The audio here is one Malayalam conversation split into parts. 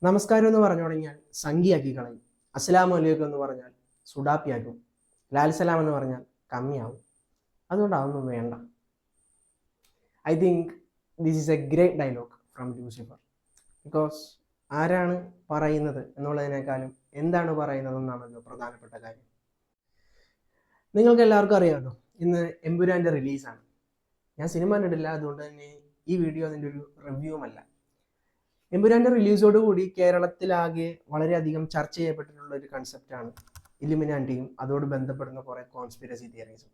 നമസ്കാരം എന്ന് പറഞ്ഞു തുടങ്ങിയാൽ സംഖ്യയാക്കി കളയും. അസ്സലാമു അലൈക്കും എന്ന് പറഞ്ഞാൽ സുഡാപ്പിയാക്കും. ലാൽസലാം എന്ന് പറഞ്ഞാൽ കമ്മിയാവും. അതുകൊണ്ട് അതൊന്നും വേണ്ട. I think this is a great dialogue from Lucifer. Because ആരാണ് പറയുന്നത് എന്നുള്ളതിനേക്കാളും എന്താണ് പറയുന്നതെന്നാണല്ലോ പ്രധാനപ്പെട്ട കാര്യം. നിങ്ങൾക്ക് എല്ലാവർക്കും അറിയാമല്ലോ, ഇന്ന് എമ്പുരാൻ്റെ റിലീസാണ്. ഞാൻ സിനിമ കണ്ടിട്ടില്ല, അതുകൊണ്ട് തന്നെ ഈ വീഡിയോ അതിൻ്റെ ഒരു റിവ്യൂവുമല്ല. എമ്പുരാൻ്റെ റിലീസോടുകൂടി കേരളത്തിലാകെ വളരെയധികം ചർച്ച ചെയ്യപ്പെട്ടിട്ടുള്ള ഒരു കൺസെപ്റ്റാണ് ഇലുമിനാറ്റിയും അതോട് ബന്ധപ്പെടുന്ന കുറേ കോൺസ്പിരസി തിയറീസും.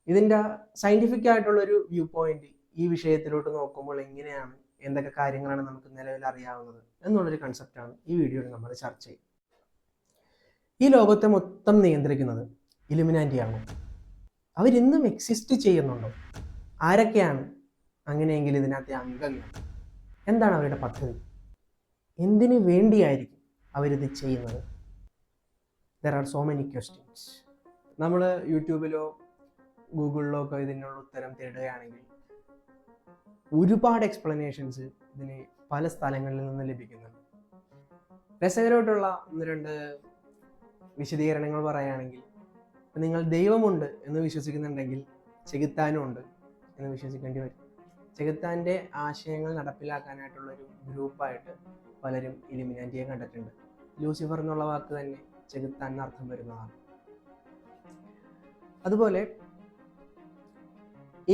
ഇതിൻ്റെ സയൻറ്റിഫിക് ആയിട്ടുള്ളൊരു വ്യൂ പോയിന്റ് ഈ വിഷയത്തിലോട്ട് നോക്കുമ്പോൾ എങ്ങനെയാണ്, എന്തൊക്കെ കാര്യങ്ങളാണ് നമുക്ക് നിലവിൽ അറിയാവുന്നത് എന്നുള്ളൊരു കൺസെപ്റ്റാണ് ഈ വീഡിയോയിൽ നമ്മൾ ചർച്ച ചെയ്യും. ഈ ലോകത്തെ മൊത്തം നിയന്ത്രിക്കുന്നത് ഇലുമിനാറ്റിയാണ്. അവരിന്നും എക്സിസ്റ്റ് ചെയ്യുന്നുണ്ടോ? ആരൊക്കെയാണ് അങ്ങനെയെങ്കിൽ ഇതിനകത്തെ അംഗങ്ങൾ? എന്താണ് അവരുടെ പദ്ധതി? എന്തിനു വേണ്ടിയായിരിക്കും അവരിത് ചെയ്യുന്നത്? There are so many questions. നമ്മൾ യൂട്യൂബിലോ ഗൂഗിളിലോ ഒക്കെ ഇതിനുള്ള ഉത്തരം തേടുകയാണെങ്കിൽ ഒരുപാട് എക്സ്പ്ലനേഷൻസ് ഇതിന് പല സ്ഥലങ്ങളിൽ നിന്ന് ലഭിക്കുന്നുണ്ട്. രസകരമായിട്ടുള്ള ഒന്ന് രണ്ട് വിശദീകരണങ്ങൾ പറയുകയാണെങ്കിൽ, നിങ്ങൾ ദൈവമുണ്ട് എന്ന് വിശ്വസിക്കുന്നുണ്ടെങ്കിൽ ചെകുത്താനും ഉണ്ട് എന്ന് വിശ്വസിക്കേണ്ടി വരും. ചെകുത്താൻ്റെ ആശയങ്ങൾ നടപ്പിലാക്കാനായിട്ടുള്ളൊരു ഗ്രൂപ്പായിട്ട് പലരും ഇലുമിനാറ്റിയെ കണ്ടിട്ടുണ്ട്. ലൂസിഫർ എന്നുള്ള വാക്ക് തന്നെ ചെകുത്താൻ അർത്ഥം വരുന്നതാണ്. അതുപോലെ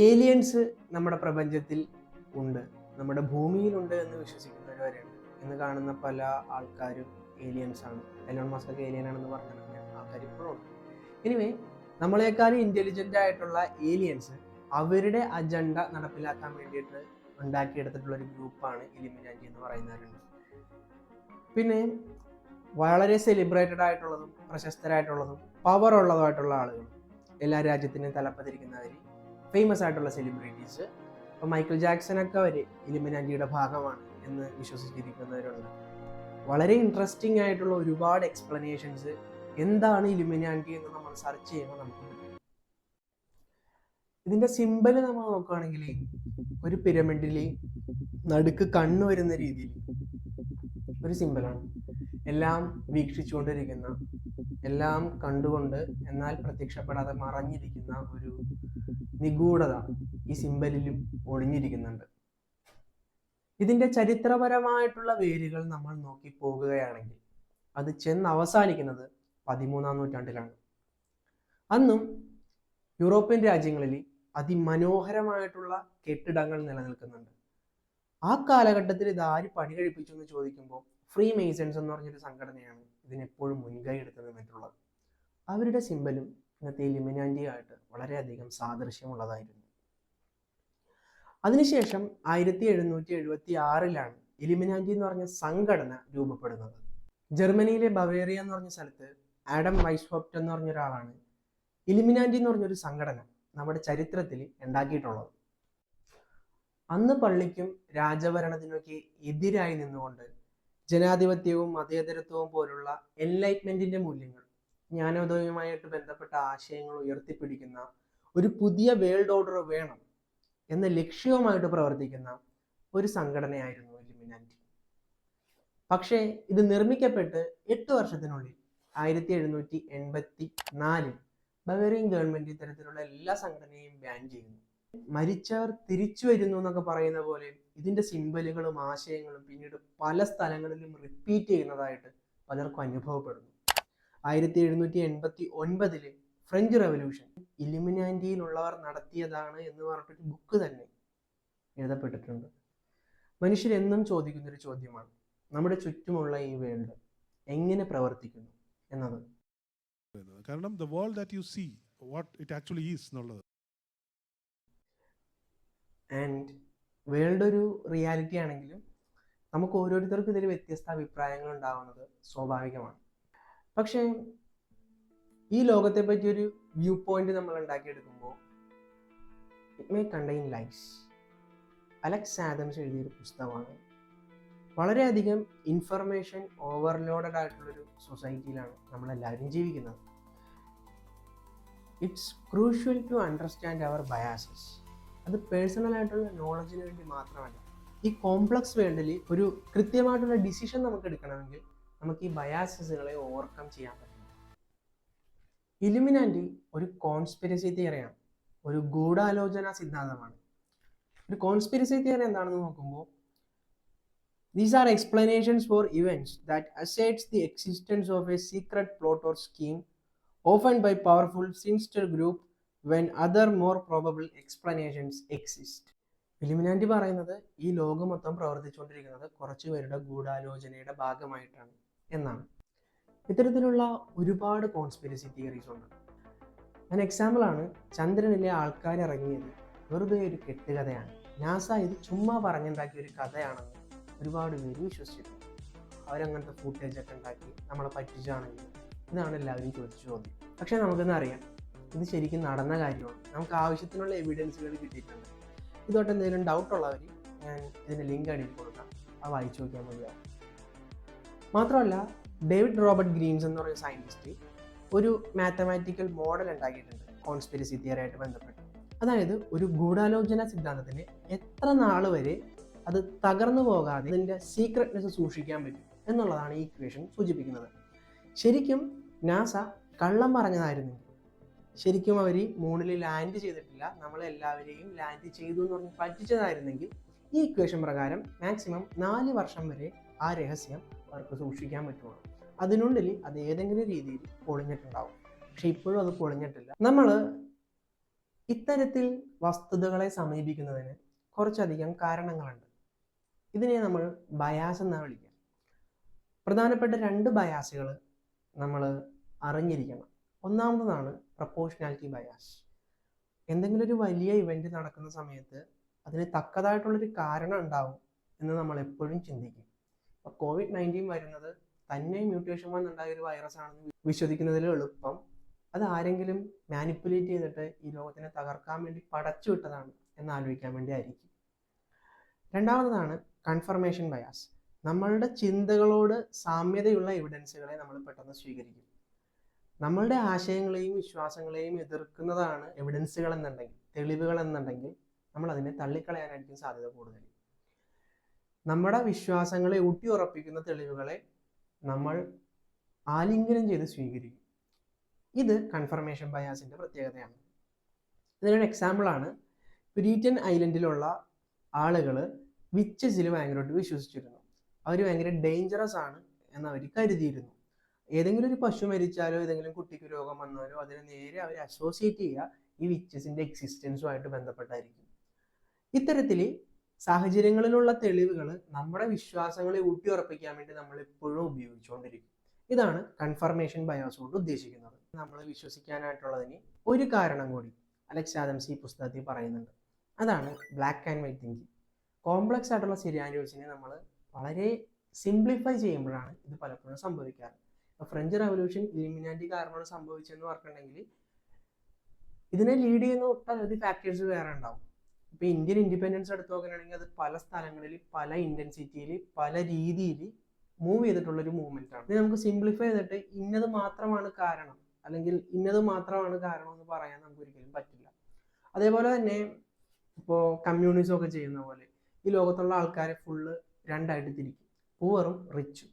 ഏലിയൻസ് നമ്മുടെ പ്രപഞ്ചത്തിൽ ഉണ്ട്, നമ്മുടെ ഭൂമിയിലുണ്ട് എന്ന് വിശ്വസിക്കുന്നവർ വരെയുണ്ട്. ഇന്ന് കാണുന്ന പല ആൾക്കാരും ഏലിയൻസ് ആണ്. എലോൺ മസ്ക് ഒക്കെ ഏലിയൻ ആണെന്ന് പറഞ്ഞിട്ടുണ്ടെങ്കിൽ ആൾക്കാർ ഇപ്പോഴും ഉണ്ട്. എനിവേ, നമ്മളെക്കാളും ഇൻ്റലിജൻ്റ് ആയിട്ടുള്ള ഏലിയൻസ് അവരുടെ അജണ്ട നടപ്പിലാക്കാൻ വേണ്ടിയിട്ട് ഉണ്ടാക്കിയെടുത്തിട്ടുള്ള ഒരു ഗ്രൂപ്പാണ് ഇലുമിനാറ്റി എന്ന് പറയുന്നവരുണ്ട്. പിന്നെ വളരെ സെലിബ്രേറ്റഡ് ആയിട്ടുള്ളതും പ്രശസ്തരായിട്ടുള്ളതും പവർ ഉള്ളതുമായിട്ടുള്ള ആളുകൾ, എല്ലാ രാജ്യത്തിനും തലപ്പത്തിരിക്കുന്നവർ, ഫേമസ് ആയിട്ടുള്ള സെലിബ്രിറ്റീസ്. ഇപ്പോൾ മൈക്കിൾ ജാക്സനൊക്കെ അവർ ഇലുമിനാറ്റിയുടെ ഭാഗമാണ് എന്ന് വിശ്വസിച്ചിരിക്കുന്നവരുണ്ട്. വളരെ ഇൻട്രസ്റ്റിംഗ് ആയിട്ടുള്ള ഒരുപാട് എക്സ്പ്ലനേഷൻസ് എന്താണ് ഇലുമിനാറ്റി എന്ന് നമ്മൾ സെർച്ച് ചെയ്യുമ്പോൾ നമുക്ക് കിട്ടും. ഇതിൻ്റെ സിമ്പൽ നമ്മൾ നോക്കുകയാണെങ്കിൽ ഒരു പിരമിഡിൽ നടുക്ക് കണ്ണ് വരുന്ന രീതിയിൽ ഒരു സിമ്പലാണ്. എല്ലാം വീക്ഷിച്ചുകൊണ്ടിരിക്കുന്ന, എല്ലാം കണ്ടുകൊണ്ട് എന്നാൽ പ്രത്യക്ഷപ്പെടാതെ മറഞ്ഞിരിക്കുന്ന ഒരു നിഗൂഢത ഈ സിമ്പലിലും ഒളിഞ്ഞിരിക്കുന്നുണ്ട്. ഇതിൻ്റെ ചരിത്രപരമായിട്ടുള്ള വേരുകൾ നമ്മൾ നോക്കി പോകുകയാണെങ്കിൽ അത് ചെന്ന് അവസാനിക്കുന്നത് 13-ാം നൂറ്റാണ്ടിലാണ്. അന്നും യൂറോപ്യൻ രാജ്യങ്ങളിൽ അതിമനോഹരമായിട്ടുള്ള കെട്ടിടങ്ങൾ നിലനിൽക്കുന്നുണ്ട്. ആ കാലഘട്ടത്തിൽ ഇത് ആര് പണി കഴിപ്പിച്ചു എന്ന് ചോദിക്കുമ്പോൾ ഫ്രീ മേസൺസ് എന്ന് പറഞ്ഞൊരു സംഘടനയാണ് ഇതിനെപ്പോഴും മുൻകൈ എടുത്ത് നിന്നിട്ടുള്ളത്. അവരുടെ സിമ്പലും ഇന്നത്തെ ഇലുമിനാറ്റിയായിട്ട് വളരെയധികം സാദൃശ്യമുള്ളതായിരുന്നു. അതിനുശേഷം 1776 ഇലുമിനാറ്റി എന്ന് പറഞ്ഞ സംഘടന രൂപപ്പെടുന്നത്. ജർമ്മനിയിലെ ബവേറിയ എന്ന് പറഞ്ഞ സ്ഥലത്ത് ആഡം വൈസ്ഹോപ്റ്റ് എന്ന് പറഞ്ഞ ഒരാളാണ് ഇലുമിനാറ്റി എന്ന് പറഞ്ഞൊരു സംഘടന നമ്മുടെ ചരിത്രത്തിൽ ഉണ്ടാക്കിയിട്ടുള്ളത്. അന്ന് പള്ളിക്കും രാജഭരണത്തിനൊക്കെ എതിരായി നിന്നുകൊണ്ട് ജനാധിപത്യവും മതേതരത്വവും പോലുള്ള എൻലൈറ്റ്മെന്റിന്റെ മൂല്യങ്ങൾ, ജ്ഞാനോദയവുമായിട്ട് ബന്ധപ്പെട്ട ആശയങ്ങൾ ഉയർത്തിപ്പിടിക്കുന്ന ഒരു പുതിയ വേൾഡ് ഓർഡർ വേണം എന്ന ലക്ഷ്യവുമായിട്ട് പ്രവർത്തിക്കുന്ന ഒരു സംഘടനയായിരുന്നു ഇലുമിനാറ്റി. പക്ഷേ ഇത് നിർമ്മിക്കപ്പെട്ട് 8 വർഷത്തിനുള്ളിൽ 1784 ബവേറിയൻ ഗവൺമെന്റ് ഇത്തരത്തിലുള്ള എല്ലാ സംഘടനയും ബാൻ ചെയ്യുന്നു. മരിച്ചവർ തിരിച്ചു വരുന്നു എന്നൊക്കെ പറയുന്ന പോലെ ഇതിന്റെ സിമ്പലുകളും ആശയങ്ങളും പിന്നീട് പല സ്ഥലങ്ങളിലും റിപ്പീറ്റ് ചെയ്യുന്നതായിട്ട് പലർക്കും അനുഭവപ്പെടുന്നു. 1789 ഫ്രഞ്ച് റെവല്യൂഷൻ ഇലുമിനാറ്റിയിലുള്ളവർ നടത്തിയതാണ് എന്ന് പറഞ്ഞിട്ടൊരു ബുക്ക് തന്നെ എഴുതപ്പെട്ടിട്ടുണ്ട്. മനുഷ്യരെന്നും ചോദിക്കുന്നൊരു ചോദ്യമാണ്, നമ്മുടെ ചുറ്റുമുള്ള ഈ വേൾഡ് എങ്ങനെ പ്രവർത്തിക്കുന്നു എന്നത്. കാരണം the world that you see, what it actually is എന്നുള്ളത്. ആൻഡ് വേൾഡ് ഒരു റിയാലിറ്റി ആണെങ്കിലും നമുക്ക് ഓരോരുത്തർക്കും ഇതിൽ വ്യത്യസ്ത അഭിപ്രായങ്ങൾ ഉണ്ടാവുന്നത് സ്വാഭാവികമാണ്. പക്ഷേ ഈ ലോകത്തെ പറ്റി ഒരു വ്യൂ പോയിന്റ് നമ്മൾ ഉണ്ടാക്കിയെടുക്കുമ്പോൾ it may contain lies. Alex Adams എഴുതിയൊരു പുസ്തകമാണ്. വളരെയധികം ഇൻഫർമേഷൻ ഓവർലോഡഡ് ആയിട്ടുള്ളൊരു സൊസൈറ്റിയിലാണ് നമ്മളെല്ലാവരും ജീവിക്കുന്നത്. It's crucial to understand our biases. അത് പേഴ്സണൽ ആയിട്ടുള്ള നോളജിന് വേണ്ടി മാത്രമല്ല, ഈ കോംപ്ലക്സ് വേൾഡിൽ ഒരു കൃത്യമായിട്ടുള്ള ഡിസിഷൻ നമുക്ക് എടുക്കണമെങ്കിൽ നമുക്ക് ഈ ബയാസസുകളെ ഓവർകം ചെയ്യാൻ പറ്റും. ഇലുമിനാറ്റി ഒരു കോൺസ്പിരസി തിയറിയാണ്, ഒരു ഗൂഢാലോചന സിദ്ധാന്തമാണ്. ഒരു കോൺസ്പിരസി തിയറി എന്താണെന്ന് നോക്കുമ്പോൾ, these are explanations for events that asserts the existence of a secret plot or scheme, often by powerful sinister group when other more probable explanations exist. Illuminati പറയുന്നത് ഈ ലോകം മൊത്തം പ്രവർത്തിച്ചുകൊണ്ടിരിക്കുന്നത് കുറച്ചു പേരുടെ ഗൂഢാലോചനയുടെ ഭാഗമായിട്ടാണ് എന്നാണ്. ഇത്തരത്തിലുള്ള ഒരുപാട് കോൺസ്പിരസി തിയറീസ് ഉണ്ട്. ഒരു എക്സാമ്പിളാണ് ചന്ദ്രനിലെ ആൾക്കാർ ഇറങ്ങിയത് വെറുതെ ഒരു കെട്ടുകഥയാണ്, നാസ ഇത് ചുമ്മാ പറഞ്ഞുണ്ടാക്കിയ ഒരു കഥയാണെന്ന് ഒരുപാട് പേര് വിശ്വസിച്ചിട്ടുണ്ട്. അവരങ്ങനത്തെ ഫുട്ടേജ് ഒക്കെ ഉണ്ടാക്കി നമ്മളെ പറ്റിച്ചാണെങ്കിൽ ഇതാണ് എല്ലാവരും ചോദിച്ച ചോദ്യം. പക്ഷേ നമുക്കെന്ന് അറിയാം, ഇത് ശരിക്കും നടന്ന കാര്യമാണ്. നമുക്ക് ആവശ്യത്തിനുള്ള എവിഡൻസുകൾ കിട്ടിയിട്ടുണ്ട്. ഇതോട്ട് എന്തെങ്കിലും ഡൗട്ട് ഉള്ളവർ ഞാൻ ഇതിൻ്റെ ലിങ്ക് അടിയിൽ കൊടുക്കാം, അത് വായിച്ചു നോക്കിയാൽ മതിയാവും. മാത്രമല്ല, ഡേവിഡ് റോബർട്ട് ഗ്രീൻസ് എന്ന് പറയുന്ന സയൻറ്റിസ്റ്റ് ഒരു മാത്തമാറ്റിക്കൽ മോഡൽ ഉണ്ടാക്കിയിട്ടുണ്ട് കോൺസ്പിരസി തിയറി ആയിട്ട് ബന്ധപ്പെട്ട്. അതായത് ഒരു ഗൂഢാലോചന സിദ്ധാന്തത്തിന് എത്ര നാൾ വരെ അത് തകർന്നു പോകാതെ അതിൻ്റെ സീക്രട്നെസ് സൂക്ഷിക്കാൻ പറ്റും എന്നുള്ളതാണ് ഈ ഇക്വേഷൻ സൂചിപ്പിക്കുന്നത്. ശരിക്കും നാസ കള്ളം പറഞ്ഞതായിരുന്നെങ്കിൽ, ശരിക്കും അവർ മൂണിൽ ലാൻഡ് ചെയ്തിട്ടില്ല, നമ്മളെല്ലാവരെയും ലാൻഡ് ചെയ്തു എന്ന് പറഞ്ഞ് പറ്റിച്ചതായിരുന്നെങ്കിൽ ഈ ഇക്വേഷൻ പ്രകാരം മാക്സിമം 4 വർഷം വരെ ആ രഹസ്യം അവർക്ക് സൂക്ഷിക്കാൻ പറ്റുള്ളൂ. അതിനുള്ളിൽ അത് ഏതെങ്കിലും രീതിയിൽ പൊളിഞ്ഞിട്ടുണ്ടാവും. പക്ഷെ ഇപ്പോഴും അത് പൊളിഞ്ഞിട്ടില്ല. നമ്മൾ ഇത്തരത്തിൽ വസ്തുതകളെ സമീപിക്കുന്നതിന് കുറച്ചധികം കാരണങ്ങളുണ്ട്. ഇതിനെ നമ്മൾ ബയാസ് എന്നാണ് വിളിക്കുക. പ്രധാനപ്പെട്ട 2 ബയാസുകൾ നമ്മൾ അറിഞ്ഞിരിക്കണം. ഒന്നാമതാണ് പ്രപ്പോർഷണാലിറ്റി ബയാസ്. എന്തെങ്കിലും ഒരു വലിയ ഇവന്റ് നടക്കുന്ന സമയത്ത് അതിന് തക്കതായിട്ടുള്ളൊരു കാരണം ഉണ്ടാവും എന്ന് നമ്മൾ എപ്പോഴും ചിന്തിക്കും. ഇപ്പോൾ COVID-19 വരുന്നത് തന്നെ മ്യൂട്ടേഷൻ വന്നുണ്ടായ ഒരു വൈറസ് ആണെന്ന് വിശ്വസിക്കുന്നതിൽ എളുപ്പം അത് ആരെങ്കിലും മാനിപ്പുലേറ്റ് ചെയ്തിട്ട് ഈ ലോകത്തിനെ തകർക്കാൻ വേണ്ടി പടച്ചു വിട്ടതാണ് എന്ന് ആലോചിക്കാൻ വേണ്ടി ആയിരിക്കും. രണ്ടാമതാണ് കൺഫർമേഷൻ ബയാസ്. നമ്മളുടെ ചിന്തകളോട് സാമ്യതയുള്ള എവിഡൻസുകളെ നമ്മൾ പെട്ടെന്ന് സ്വീകരിക്കും. നമ്മളുടെ ആശയങ്ങളെയും വിശ്വാസങ്ങളെയും എതിർക്കുന്നതാണ് എവിഡൻസുകൾ എന്നുണ്ടെങ്കിൽ, തെളിവുകൾ എന്നുണ്ടെങ്കിൽ നമ്മൾ അതിനെ തള്ളിക്കളയാനായിരിക്കും സാധ്യത കൂടുതൽ. നമ്മുടെ വിശ്വാസങ്ങളെ ഊട്ടി ഉറപ്പിക്കുന്ന തെളിവുകളെ നമ്മൾ ആലിംഗനം ചെയ്ത് സ്വീകരിക്കും. ഇത് കൺഫർമേഷൻ ബയാസിന്റെ പ്രത്യേകതയാണ്. ഇതിനൊരു എക്സാമ്പിളാണ്, പുരീറ്റൻ ഐലൻഡിലുള്ള ആളുകൾ വിച്ചസിൽ ഭയങ്കരമായിട്ട് വിശ്വസിച്ചിരുന്നു. അവർ ഭയങ്കര ഡേഞ്ചറസ് ആണ് എന്ന് അവർ കരുതിയിരുന്നു. ഏതെങ്കിലും ഒരു പശു മരിച്ചാലോ ഏതെങ്കിലും കുട്ടിക്ക് രോഗം വന്നാലോ അതിനെ നേരെ അവർ അസോസിയേറ്റ് ചെയ്യുക ഈ വിച്ചസിന്റെ എക്സിസ്റ്റൻസുമായിട്ട് ബന്ധപ്പെട്ടായിരിക്കും. ഇത്തരത്തിൽ സാഹചര്യങ്ങളിലുള്ള തെളിവുകൾ നമ്മുടെ വിശ്വാസങ്ങളെ ഊട്ടി ഉറപ്പിക്കാൻ വേണ്ടി നമ്മൾ എപ്പോഴും ഉപയോഗിച്ചുകൊണ്ടിരിക്കും. ഇതാണ് കൺഫർമേഷൻ ബയാസ് കൊണ്ട് ഉദ്ദേശിക്കുന്നത്. നമ്മൾ വിശ്വസിക്കാനായിട്ടുള്ളതിന് ഒരു കാരണം കൂടി അലക്സ് ആദംസ് ഈ പുസ്തകത്തിൽ പറയുന്നുണ്ട്. അതാണ് black and white thinking. Complex ആയിട്ടുള്ള സിനാരിയോസിനെ നമ്മൾ വളരെ സിംപ്ലിഫൈ ചെയ്യുമ്പോഴാണ് ഇത് പലപ്പോഴും സംഭവിക്കാറ്. ഫ്രഞ്ച് റവല്യൂഷൻ ഇലുമിനാറ്റി കാരണമാണ് സംഭവിച്ചതെന്ന് പറഞ്ഞിട്ടുണ്ടെങ്കിൽ ഇതിനെ ലീഡ് ചെയ്യുന്ന ഒട്ടനവധി ഫാക്ടേഴ്സ് വേറെ ഉണ്ടാവും. ഇപ്പൊ ഇന്ത്യൻ ഇൻഡിപെൻഡൻസ് എടുത്ത് നോക്കുകയാണെങ്കിൽ അത് പല സ്ഥലങ്ങളിൽ പല ഇന്റൻസിറ്റിയിൽ പല രീതിയിൽ മൂവ് ചെയ്തിട്ടുള്ളൊരു മൂവ്മെന്റ് ആണ്. ഇത് നമുക്ക് സിംപ്ലിഫൈ ചെയ്തിട്ട് ഇന്നത് മാത്രമാണ് കാരണം അല്ലെങ്കിൽ ഇന്നത് മാത്രമാണ് കാരണം എന്ന് പറയാൻ നമുക്ക് ഒരിക്കലും പറ്റില്ല. അതേപോലെ തന്നെ ഇപ്പോൾ കമ്മ്യൂണിസം ഒക്കെ ചെയ്യുന്ന പോലെ ഈ ലോകത്തുള്ള ആൾക്കാരെ ഫുള്ള് രണ്ടായിട്ട് തിരിക്കും, പൂവറും റിച്ചും,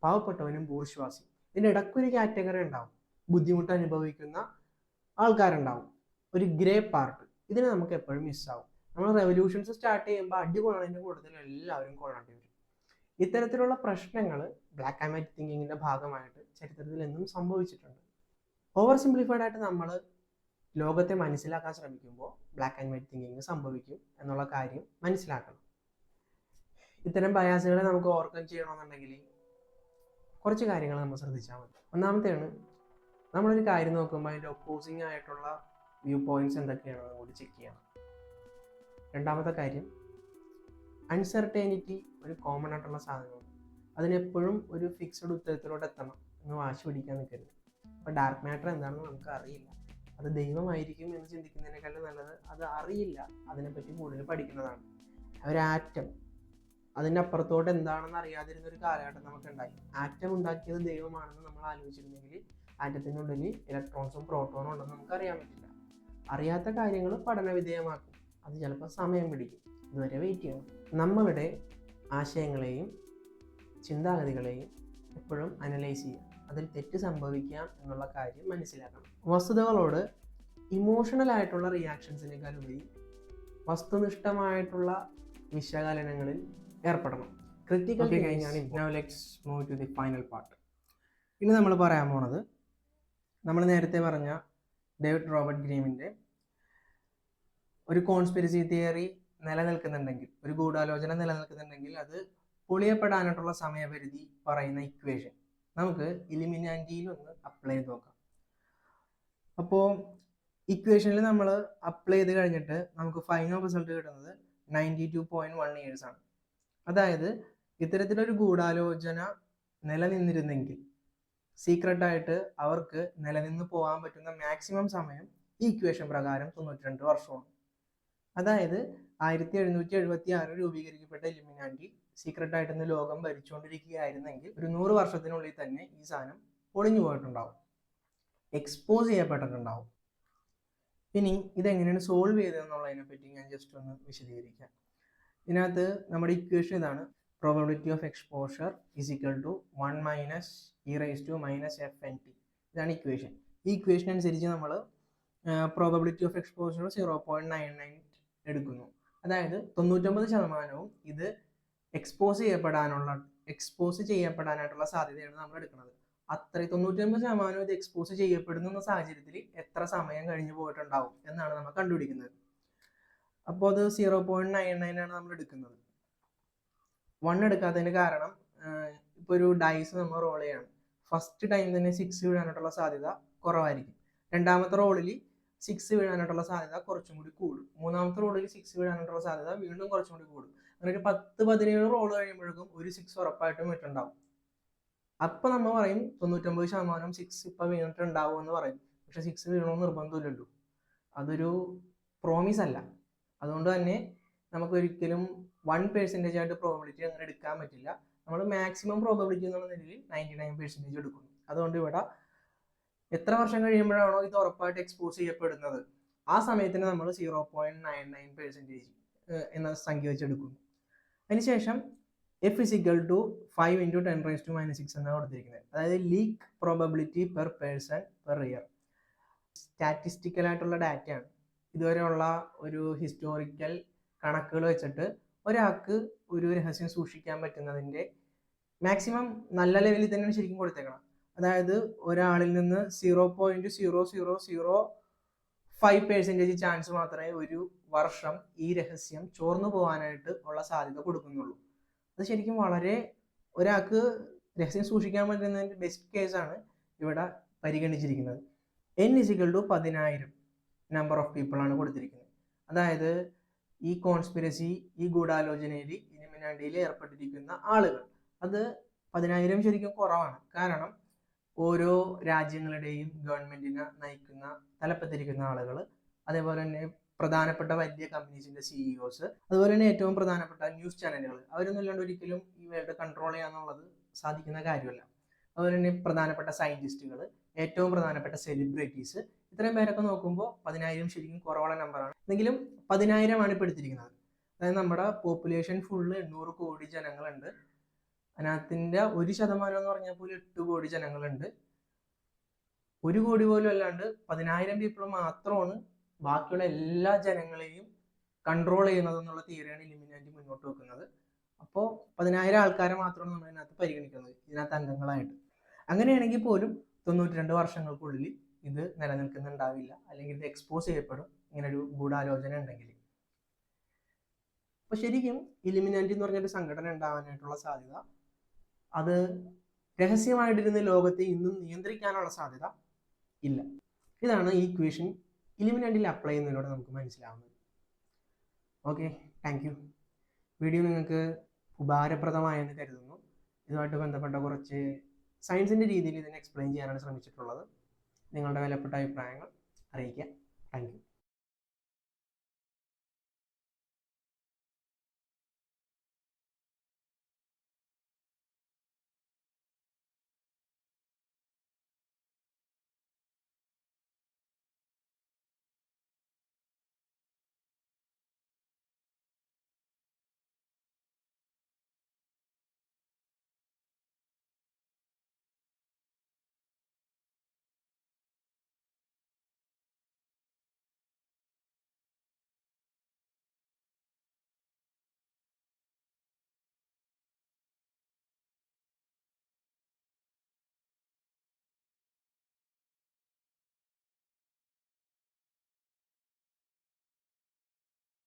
പാവപ്പെട്ടവനും ബൂർഷ്വാസിയും. ഇതിൻ്റെ ഇടയ്ക്കൊരു കാറ്റഗറി ഉണ്ടാവും, ബുദ്ധിമുട്ട് അനുഭവിക്കുന്ന ആൾക്കാരുണ്ടാവും, ഒരു ഗ്രേ പാർട്ട്. ഇതിനെ നമുക്ക് എപ്പോഴും മിസ്സാവും. നമ്മൾ റെവല്യൂഷൻസ് സ്റ്റാർട്ട് ചെയ്യുമ്പോൾ അടി കൊള്ളണതിൻ്റെ കൂടുതൽ എല്ലാവരും കൊള്ളേണ്ടി വരും. ഇത്തരത്തിലുള്ള പ്രശ്നങ്ങൾ ബ്ലാക്ക് ആൻഡ് വൈറ്റ് തിങ്കിങ്ങിൻ്റെ ഭാഗമായിട്ട് ചരിത്രത്തിൽ എന്നും സംഭവിച്ചിട്ടുണ്ട്. ഓവർ സിംപ്ലിഫൈഡ് ആയിട്ട് നമ്മൾ ലോകത്തെ മനസ്സിലാക്കാൻ ശ്രമിക്കുമ്പോൾ ബ്ലാക്ക് ആൻഡ് വൈറ്റ് തിങ്കിങ് സംഭവിക്കും എന്നുള്ള കാര്യം മനസ്സിലാക്കണം. ഇത്തരം ബയാസുകളെ നമുക്ക് ഓവർകം ചെയ്യണമെന്നുണ്ടെങ്കിൽ കുറച്ച് കാര്യങ്ങൾ നമ്മൾ ശ്രദ്ധിച്ചാൽ മതി. ഒന്നാമത്തെയാണ്, നമ്മളൊരു കാര്യം നോക്കുമ്പോൾ അതിൻ്റെ ഒപ്പോസിങ് ആയിട്ടുള്ള വ്യൂ പോയിന്റ്സ് എന്തൊക്കെയാണെന്ന് കൂടി ചെക്ക് ചെയ്യണം. രണ്ടാമത്തെ കാര്യം, അൺസർട്ടൈനിറ്റി ഒരു കോമൺ ആയിട്ടുള്ള സാധനമാണ്. അതിനെപ്പോഴും ഒരു ഫിക്സഡ് ഉത്തരത്തിലോട്ട് എത്തണം എന്ന് വാശി പിടിക്കാൻ നിൽക്കരുത്. അപ്പോൾ ഡാർക്ക് മാറ്റർ എന്താണെന്ന് നമുക്ക് അറിയില്ല, അത് ദൈവമായിരിക്കും എന്ന് ചിന്തിക്കുന്നതിനേക്കാളും നല്ലത് അത് അറിയില്ല, അതിനെപ്പറ്റി കൂടുതൽ പഠിക്കുന്നതാണ്. ഒരു ആറ്റം, അതിൻ്റെ അപ്പുറത്തോട്ട് എന്താണെന്ന് അറിയാതിരുന്ന ഒരു കാലഘട്ടം നമുക്കുണ്ടായി. ആറ്റം ഉണ്ടാക്കിയത് ദൈവമാണെന്ന് നമ്മൾ ആലോചിച്ചിരുന്നെങ്കിൽ ആറ്റത്തിനുള്ളിൽ ഇലക്ട്രോൺസും പ്രോട്ടോണും ഉണ്ടെന്ന് നമുക്ക് അറിയാൻ പറ്റില്ല. അറിയാത്ത കാര്യങ്ങൾ പഠന വിധേയമാക്കും, അത് ചിലപ്പോൾ സമയം പിടിക്കും. ഇതുവരെ വെയിറ്റ് ചെയ്യണം. നമ്മളുടെ ആശയങ്ങളെയും ചിന്താഗതികളെയും എപ്പോഴും അനലൈസ് ചെയ്യുക, അതിൽ തെറ്റ് സംഭവിക്കാം എന്നുള്ള കാര്യം മനസ്സിലാക്കണം. വസ്തുതകളോട് ഇമോഷണൽ ആയിട്ടുള്ള റിയാക്ഷൻസിനേക്കാൾ ഉപരി വസ്തുനിഷ്ഠമായിട്ടുള്ള വിശകലനങ്ങളിൽ ഏർപ്പെടണം. ക്രിറ്റിക്കൽ കഴിഞ്ഞാൽ now let's move to the final part. ഇനി നമ്മൾ പറയാൻ പോണത്, നമ്മൾ നേരത്തെ പറഞ്ഞ ഡേവിഡ് റോബർട്ട് ഗ്രീമിൻ്റെ ഒരു കോൺസ്പിരസി തിയറി നിലനിൽക്കുന്നുണ്ടെങ്കിൽ, ഒരു ഗൂഢാലോചന നിലനിൽക്കുന്നുണ്ടെങ്കിൽ അത് പൊളിയപ്പെടാനായിട്ടുള്ള സമയപരിധി പറയുന്ന ഇക്വേഷൻ നമുക്ക് ഇലിമിനാന്റിയിൽ ഒന്ന് അപ്ലൈ ചെയ്ത് നോക്കാം. അപ്പോൾ ഇക്വേഷനിൽ നമ്മൾ അപ്ലൈ ചെയ്ത് കഴിഞ്ഞിട്ട് നമുക്ക് ഫൈനൽ റിസൾട്ട് കിട്ടുന്നത് 92.1 years ആണ്. അതായത് ഇത്തരത്തിലൊരു ഗൂഢാലോചന നിലനിന്നിരുന്നെങ്കിൽ സീക്രട്ടായിട്ട് അവർക്ക് നിലനിന്ന് പോകാൻ പറ്റുന്ന മാക്സിമം സമയം ഈ ഇക്വേഷൻ പ്രകാരം 92 വർഷമാണ്. അതായത് 1776 രൂപീകരിക്കപ്പെട്ട ഇലുമിനാറ്റി സീക്രട്ടായിട്ട് ഇന്ന് ലോകം ഭരിച്ചുകൊണ്ടിരിക്കുകയായിരുന്നെങ്കിൽ ഒരു 100 വർഷത്തിനുള്ളിൽ തന്നെ ഈ സാധനം പൊളിഞ്ഞു പോയിട്ടുണ്ടാവും, എക്സ്പോസ് ചെയ്യപ്പെട്ടിട്ടുണ്ടാവും. ഇനി ഇതെങ്ങനെയാണ് സോൾവ് ചെയ്തതെന്നുള്ളതിനെ പറ്റി ഞാൻ ജസ്റ്റ് ഒന്ന് വിശദീകരിക്കാം. ഇതിനകത്ത് നമ്മുടെ ഇക്വേഷൻ ഇതാണ്: probability of exposure is equal to 1 minus e raise to minus FNT. ഇതാണ് ഇക്വേഷൻ. ഈ ഇക്വേഷൻ അനുസരിച്ച് നമ്മൾ പ്രോബബിലിറ്റി ഓഫ് എക്സ്പോഷർ 0.99 എടുക്കുന്നു. അതായത് 99% ഇത് എക്സ്പോസ് ചെയ്യപ്പെടാനായിട്ടുള്ള സാധ്യതയാണ് നമ്മൾ എടുക്കുന്നത്. അത്രയും 99% ഇത് എക്സ്പോസ് ചെയ്യപ്പെടുന്ന സാഹചര്യത്തിൽ എത്ര സമയം കഴിഞ്ഞു പോയിട്ടുണ്ടാവും എന്നാണ് നമ്മൾ കണ്ടുപിടിക്കുന്നത്. അപ്പോൾ അത് 0.99 ആണ് നമ്മൾ എടുക്കുന്നത്. 1 എടുക്കാത്തതിന് കാരണം ഇപ്പോൾ ഒരു ഡൈസ് നമ്മൾ റോൾ ചെയ്യണം. ഫസ്റ്റ് ടൈം തന്നെ 6 വീഴാനായിട്ടുള്ള സാധ്യത കുറവായിരിക്കും. രണ്ടാമത്തെ റോളിൽ 6 വീഴാനായിട്ടുള്ള സാധ്യത കുറച്ചും കൂടി കൂടും. മൂന്നാമത്തെ റോളിൽ 6 വീഴാനായിട്ടുള്ള സാധ്യത വീണ്ടും കുറച്ചും കൂടി കൂടും. അങ്ങനെ ഒരു 10-17 റോൾ കഴിയുമ്പോഴേക്കും ഒരു 6 ഉറപ്പായിട്ടും വീട്ടുണ്ടാവും. അപ്പൊ നമ്മൾ പറയും 99% 6 ഇപ്പൊ വീണിട്ടുണ്ടാവും എന്ന് പറയും. പക്ഷെ 6 വീഴണമെന്ന് നിർബന്ധമില്ലല്ലോ, അതൊരു പ്രോമിസ് അല്ല. അതുകൊണ്ട് തന്നെ നമുക്ക് ഒരിക്കലും 1% ആയിട്ട് പ്രോബബിലിറ്റി അങ്ങനെ എടുക്കാൻ പറ്റില്ല. നമ്മൾ മാക്സിമം പ്രോബബിലിറ്റി എന്നുള്ള നിലയിൽ 99% എടുക്കുന്നു. അതുകൊണ്ട് ഇവിടെ എത്ര വർഷം കഴിയുമ്പോഴാണോ ഇത് ഉറപ്പായിട്ട് എക്സ്പോസ് ചെയ്യപ്പെടുന്നത് ആ സമയത്തിന് നമ്മൾ 0.99% എന്ന സംഖ്യ വെച്ചെടുക്കുന്നു. അതിനുശേഷം F is equal to 5 into 10⁻⁻⁶ എന്നാണ് കൊടുത്തിരിക്കുന്നത്. അതായത് leak probability per person per year. Statistical ആയിട്ടുള്ള ഡാറ്റയാണ്. ഇതുവരെയുള്ള ഒരു ഹിസ്റ്റോറിക്കൽ കണക്കുകൾ വെച്ചിട്ട് ഒരാൾക്ക് ഒരു രഹസ്യം സൂക്ഷിക്കാൻ പറ്റുന്നതിൻ്റെ മാക്സിമം നല്ല ലെവലിൽ തന്നെയാണ് ശരിക്കും കൊടുത്തേക്കണം. അതായത് ഒരാളിൽ നിന്ന് 0.0005% ചാൻസ് മാത്രമേ ഒരു വർഷം ഈ രഹസ്യം ചോർന്നു പോകാനായിട്ട് ഉള്ള സാധ്യത കൊടുക്കുന്നുള്ളൂ. അത് ശരിക്കും വളരെ ഒരാൾക്ക് രഹസ്യം സൂക്ഷിക്കാൻ പറ്റുന്നതിൻ്റെ ബെസ്റ്റ് കേസാണ് ഇവിടെ പരിഗണിച്ചിരിക്കുന്നത്. N is equal to 10,000 number of people ആണ് കൊടുത്തിരിക്കുന്നത്. അതായത് ഈ കോൺസ്പിരസി, ഈ ഗൂഢാലോചനയിൽ, ഇലുമിനാറ്റിയിൽ ഏർപ്പെട്ടിരിക്കുന്ന ആളുകൾ, അത് 10,000 ശരിക്കും കുറവാണ്. കാരണം ഓരോ രാജ്യങ്ങളുടെയും ഗവൺമെന്റിനെ നയിക്കുന്ന തലപ്പത്തിരിക്കുന്ന ആളുകൾ, അതേപോലെ തന്നെ പ്രധാനപ്പെട്ട വലിയ കമ്പനീസിന്റെ CEOs, അതുപോലെ തന്നെ ഏറ്റവും പ്രധാനപ്പെട്ട ന്യൂസ് ചാനലുകൾ, അവരൊന്നും ഇല്ലാണ്ട് ഒരിക്കലും ഈ വേൾഡ് കൺട്രോൾ ചെയ്യാന്നുള്ളത് സാധിക്കുന്ന കാര്യമല്ല. അതുപോലെ തന്നെ പ്രധാനപ്പെട്ട സയന്റിസ്റ്റുകൾ, ഏറ്റവും പ്രധാനപ്പെട്ട സെലിബ്രിറ്റീസ്, ഇത്രയും പേരൊക്കെ നോക്കുമ്പോൾ 10,000 ശരിക്കും കുറവുള്ള നമ്പറാണ്. എങ്കിലും 10,000 ആണ് ഇപ്പോൾ എടുത്തിരിക്കുന്നത്. അതായത് നമ്മുടെ പോപ്പുലേഷൻ ഫുള്ള് 800 കോടി ജനങ്ങളുണ്ട്. അതിനകത്തിൻ്റെ 1% എന്ന് പറഞ്ഞാൽ പോലും 8 കോടി ജനങ്ങളുണ്ട്. 1 കോടി പോലും അല്ലാണ്ട് 10,000 പീപ്പിൾ മാത്രമാണ് ബാക്കിയുള്ള എല്ലാ ജനങ്ങളെയും കൺട്രോൾ ചെയ്യുന്നത് എന്നുള്ള തിയറിയാണ് ഇലുമിനാറ്റി മുന്നോട്ട് വെക്കുന്നത്. അപ്പോൾ 10,000 ആൾക്കാരെ മാത്രമാണ് നമ്മൾ ഇതിനകത്ത് പരിഗണിക്കുന്നത്, ഇതിനകത്ത് അംഗങ്ങളായിട്ട്. അങ്ങനെയാണെങ്കിൽ പോലും 92 വർഷങ്ങൾക്കുള്ളിൽ ഇത് നിലനിൽക്കുന്നുണ്ടാവില്ല, അല്ലെങ്കിൽ ഇത് എക്സ്പോസ് ചെയ്യപ്പെടും ഇങ്ങനൊരു ഗൂഢാലോചന ഉണ്ടെങ്കിൽ. അപ്പോൾ ശരിക്കും ഇലുമിനാറ്റി എന്ന് പറഞ്ഞൊരു സംഘടന ഉണ്ടാവാനായിട്ടുള്ള സാധ്യത, അത് രഹസ്യമായിട്ടിരുന്ന ലോകത്തെ ഇന്നും നിയന്ത്രിക്കാനുള്ള സാധ്യത ഇല്ല. ഇതാണ് ഈ ഇക്വേഷൻ ഇലുമിനാറ്റിയിൽ അപ്ലൈ ചെയ്യുന്നതിലൂടെ നമുക്ക് മനസ്സിലാവുന്നത്. Okay, thank you. വീഡിയോ നിങ്ങൾക്ക് ഉപകാരപ്രദമായെന്ന് കരുതുന്നു. ഇതുമായിട്ട് ബന്ധപ്പെട്ട കുറച്ച് സയൻസിൻ്റെ രീതിയിൽ ഇതിനെ എക്സ്പ്ലെയിൻ ചെയ്യാനാണ് ശ്രമിച്ചിട്ടുള്ളത്. നിങ്ങളുടെ വിലപ്പെട്ട അഭിപ്രായങ്ങൾ അറിയിക്കുക. Thank you.